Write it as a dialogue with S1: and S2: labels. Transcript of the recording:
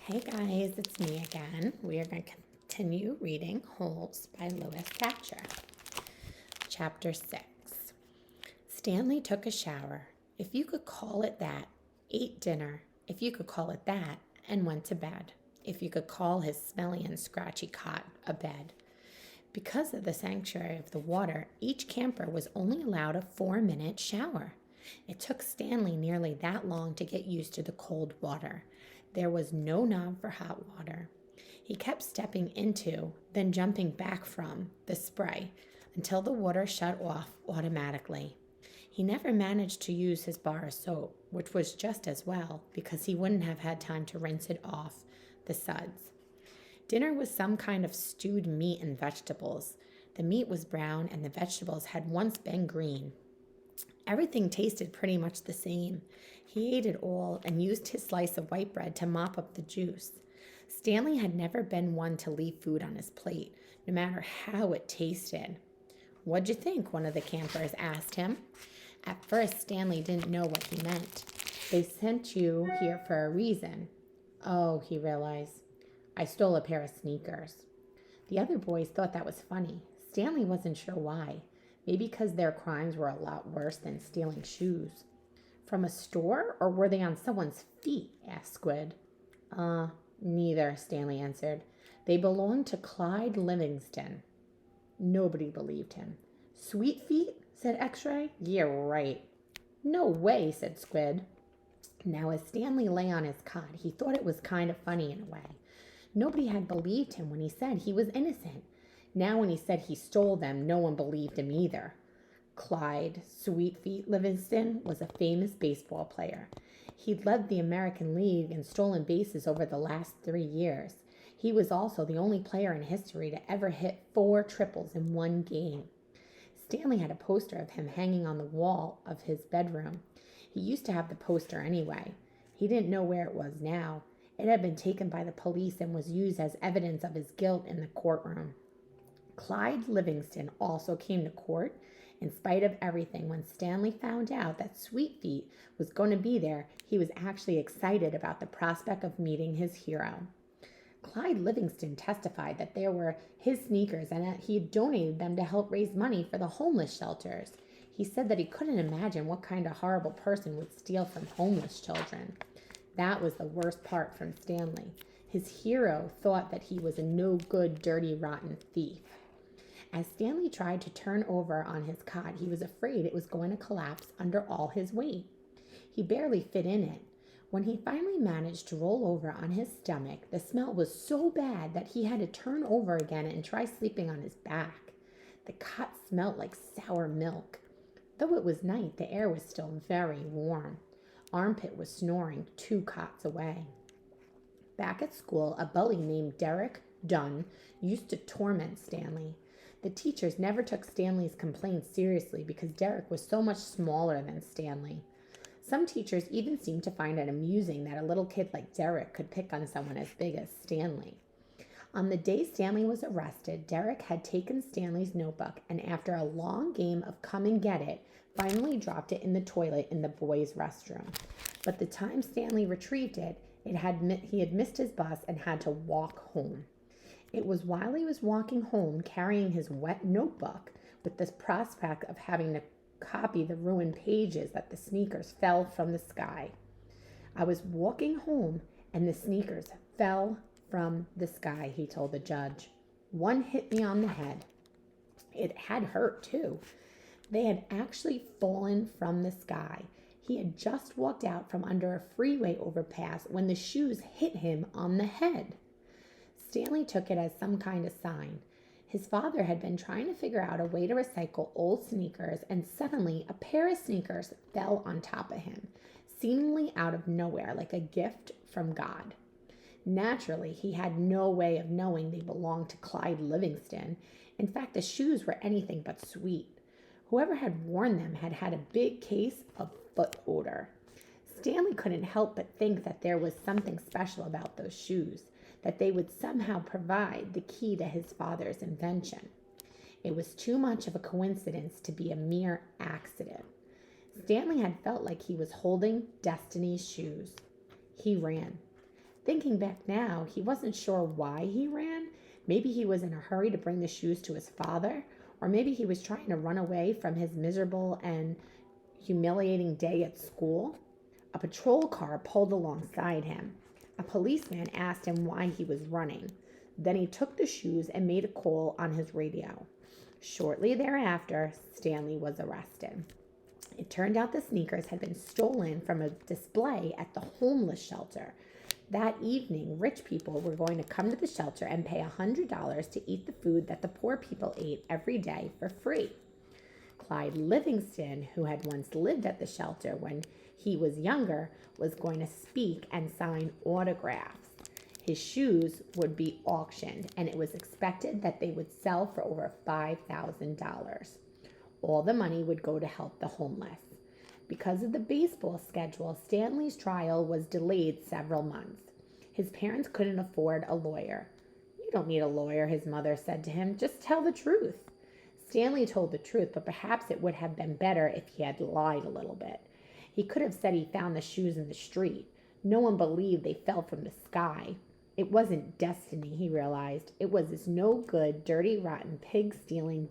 S1: Hey guys, it's me again. We are going to continue reading Holes by Louis Sachar. Chapter 6. Stanley took a shower, if you could call it that, ate dinner, if you could call it that, and went to bed, if you could call his smelly and scratchy cot a bed. Because of the sanctuary of the water, each camper was only allowed a 4-minute shower. It took Stanley nearly that long to get used to the cold water. There was no knob for hot water. He kept stepping into, then jumping back from, the spray until the water shut off automatically. He never managed to use his bar of soap, which was just as well because he wouldn't have had time to rinse it off the suds. Dinner was some kind of stewed meat and vegetables. The meat was brown and the vegetables had once been green. Everything tasted pretty much the same. He ate it all and used his slice of white bread to mop up the juice. Stanley had never been one to leave food on his plate, no matter how it tasted. "What'd you think?" one of the campers asked him. At first, Stanley didn't know what he meant. "They sent you here for a reason." "Oh," he realized, "I stole a pair of sneakers." The other boys thought that was funny. Stanley wasn't sure why. Maybe because their crimes were a lot worse than stealing shoes. "From a store, or were they on someone's feet?" asked Squid. Neither," Stanley answered. "They belonged to Clyde Livingston." Nobody believed him. "Sweet feet?" said X-Ray. "Yeah, right." "No way," said Squid. Now, as Stanley lay on his cot, he thought it was kind of funny in a way. Nobody had believed him when he said he was innocent. Now when he said he stole them, no one believed him either. Clyde Sweetfeet Livingston was a famous baseball player. He'd led the American League in stolen bases over the last 3 years. He was also the only player in history to ever hit 4 triples in one game. Stanley had a poster of him hanging on the wall of his bedroom. He used to have the poster anyway. He didn't know where it was now. It had been taken by the police and was used as evidence of his guilt in the courtroom. Clyde Livingston also came to court. In spite of everything, when Stanley found out that Sweetfeet was going to be there, he was actually excited about the prospect of meeting his hero. Clyde Livingston testified that they were his sneakers and that he had donated them to help raise money for the homeless shelters. He said that he couldn't imagine what kind of horrible person would steal from homeless children. That was the worst part from Stanley. His hero thought that he was a no-good, dirty, rotten thief. As Stanley tried to turn over on his cot, he was afraid it was going to collapse under all his weight. He barely fit in it. When he finally managed to roll over on his stomach, the smell was so bad that he had to turn over again and try sleeping on his back. The cot smelled like sour milk. Though it was night, the air was still very warm. Armpit was snoring 2 cots away. Back at school, a bully named Derek Dunn used to torment Stanley. The teachers never took Stanley's complaints seriously because Derek was so much smaller than Stanley. Some teachers even seemed to find it amusing that a little kid like Derek could pick on someone as big as Stanley. On the day Stanley was arrested, Derek had taken Stanley's notebook and after a long game of come and get it, finally dropped it in the toilet in the boys' restroom. But the time Stanley retrieved it, he had missed his bus and had to walk home. It was while he was walking home carrying his wet notebook with the prospect of having to copy the ruined pages that the sneakers fell from the sky. "I was walking home and the sneakers fell from the sky," he told the judge. "One hit me on the head. It had hurt too. They had actually fallen from the sky. He had just walked out from under a freeway overpass when the shoes hit him on the head." Stanley took it as some kind of sign. His father had been trying to figure out a way to recycle old sneakers, and suddenly a pair of sneakers fell on top of him, seemingly out of nowhere, like a gift from God. Naturally, he had no way of knowing they belonged to Clyde Livingston. In fact, the shoes were anything but sweet. Whoever had worn them had had a big case of foot odor. Stanley couldn't help but think that there was something special about those shoes, that they would somehow provide the key to his father's invention. It was too much of a coincidence to be a mere accident. Stanley had felt like he was holding destiny's shoes. He ran. Thinking back now, he wasn't sure why he ran. Maybe he was in a hurry to bring the shoes to his father, or maybe he was trying to run away from his miserable and humiliating day at school. A patrol car pulled alongside him. A policeman asked him why he was running. Then he took the shoes and made a call on his radio. Shortly thereafter, Stanley was arrested. It turned out the sneakers had been stolen from a display at the homeless shelter. That evening, rich people were going to come to the shelter and pay $100 to eat the food that the poor people ate every day for free. Clyde Livingston, who had once lived at the shelter when he was younger, was going to speak and sign autographs. His shoes would be auctioned, and it was expected that they would sell for over $5,000. All the money would go to help the homeless. Because of the baseball schedule, Stanley's trial was delayed several months. His parents couldn't afford a lawyer. "You don't need a lawyer," his mother said to him. "Just tell the truth." Stanley told the truth, but perhaps it would have been better if he had lied a little bit. He could have said he found the shoes in the street. No one believed they fell from the sky. It wasn't destiny, he realized. It was this no good, dirty, rotten, pig-stealing